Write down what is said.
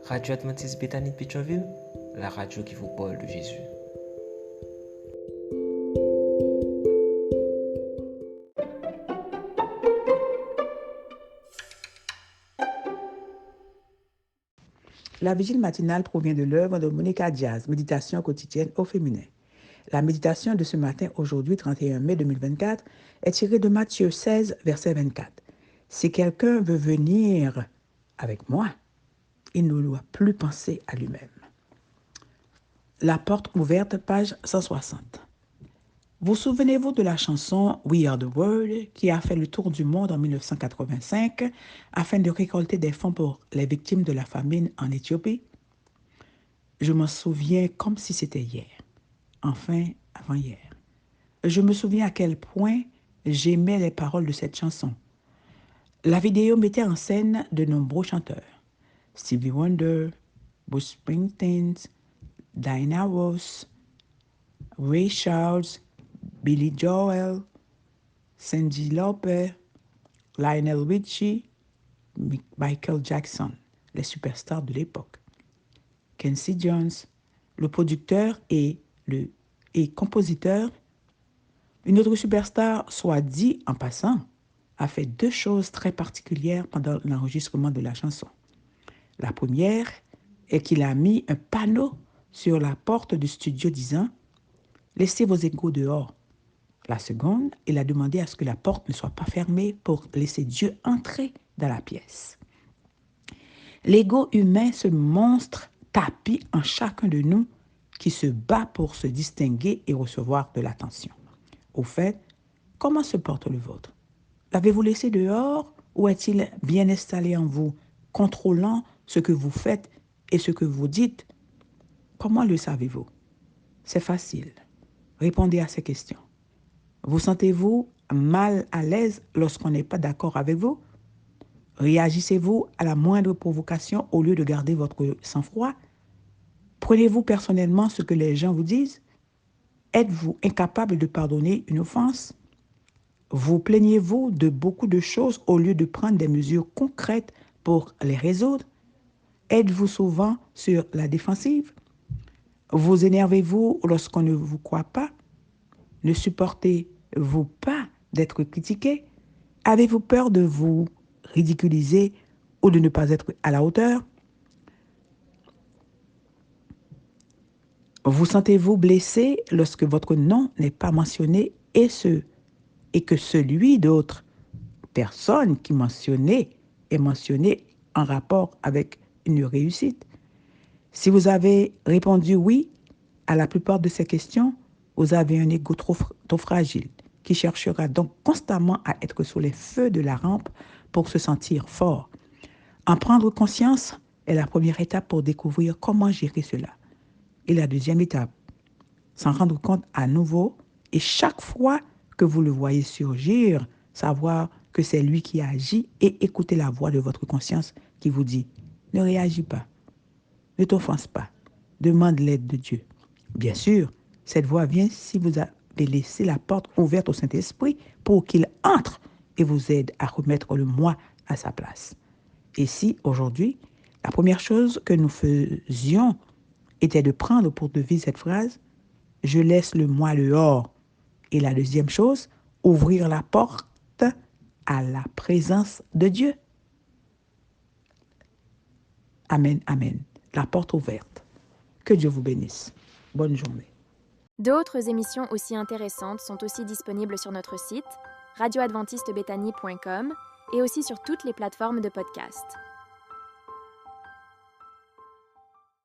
Radio Adventiste Bethany de Pétionville, la radio qui vous parle de Jésus. La vigile matinale provient de l'œuvre de Monica Diaz, Méditation quotidienne au féminin. La méditation de ce matin, aujourd'hui, 31 mai 2024, est tirée de Matthieu 16, verset 24. Si quelqu'un veut venir avec moi, il ne doit plus penser à lui-même. La porte ouverte, page 160. Vous souvenez-vous de la chanson We Are the World qui a fait le tour du monde en 1985 afin de récolter des fonds pour les victimes de la famine en Éthiopie? Je m'en souviens comme si c'était hier. Enfin, avant-hier. Je me souviens à quel point j'aimais les paroles de cette chanson. La vidéo mettait en scène de nombreux chanteurs. Stevie Wonder, Bruce Springsteen, Diana Ross, Ray Charles, Billy Joel, Cyndi Lauper, Lionel Richie, Michael Jackson, les superstars de l'époque. Quincy Jones, le producteur et compositeur. Une autre superstar, soit dit en passant, a fait deux choses très particulières pendant l'enregistrement de la chanson. La première est qu'il a mis un panneau sur la porte du studio disant « Laissez vos égos dehors ». La seconde, il a demandé à ce que la porte ne soit pas fermée pour laisser Dieu entrer dans la pièce. L'ego humain, ce monstre tapi en chacun de nous qui se bat pour se distinguer et recevoir de l'attention. Au fait, comment se porte le vôtre? L'avez-vous laissé dehors ou est-il bien installé en vous, contrôlant ce que vous faites et ce que vous dites? Comment le savez-vous? C'est facile. Répondez à ces questions. Vous sentez-vous mal à l'aise lorsqu'on n'est pas d'accord avec vous? Réagissez-vous à la moindre provocation au lieu de garder votre sang-froid? Prenez-vous personnellement ce que les gens vous disent? Êtes-vous incapable de pardonner une offense? Vous plaignez-vous de beaucoup de choses au lieu de prendre des mesures concrètes pour les résoudre? Êtes-vous souvent sur la défensive? Vous énervez-vous lorsqu'on ne vous croit pas? Ne supportez-vous pas d'être critiqué? Avez-vous peur de vous ridiculiser ou de ne pas être à la hauteur? Vous sentez-vous blessé lorsque votre nom n'est pas mentionné et que celui d'autres personnes qui est mentionné en rapport avec une réussite? Si vous avez répondu oui à la plupart de ces questions, vous avez un ego trop fragile qui cherchera donc constamment à être sous les feux de la rampe pour se sentir fort. En prendre conscience est la première étape pour découvrir comment gérer cela. Et la deuxième étape, s'en rendre compte à nouveau et chaque fois que vous le voyez surgir, savoir que c'est lui qui agit et écouter la voix de votre conscience qui vous dit « Ne réagis pas, ne t'offense pas, demande l'aide de Dieu ». Bien sûr, cette voix vient si vous avez laissé la porte ouverte au Saint-Esprit pour qu'il entre et vous aide à remettre le moi à sa place. Et si aujourd'hui, la première chose que nous faisions était de prendre pour devise cette phrase « Je laisse le moi dehors ». Et la deuxième chose, ouvrir la porte à la présence de Dieu. Amen, amen. La porte ouverte. Que Dieu vous bénisse. Bonne journée. D'autres émissions aussi intéressantes sont aussi disponibles sur notre site radioadventistebethany.com et aussi sur toutes les plateformes de podcast.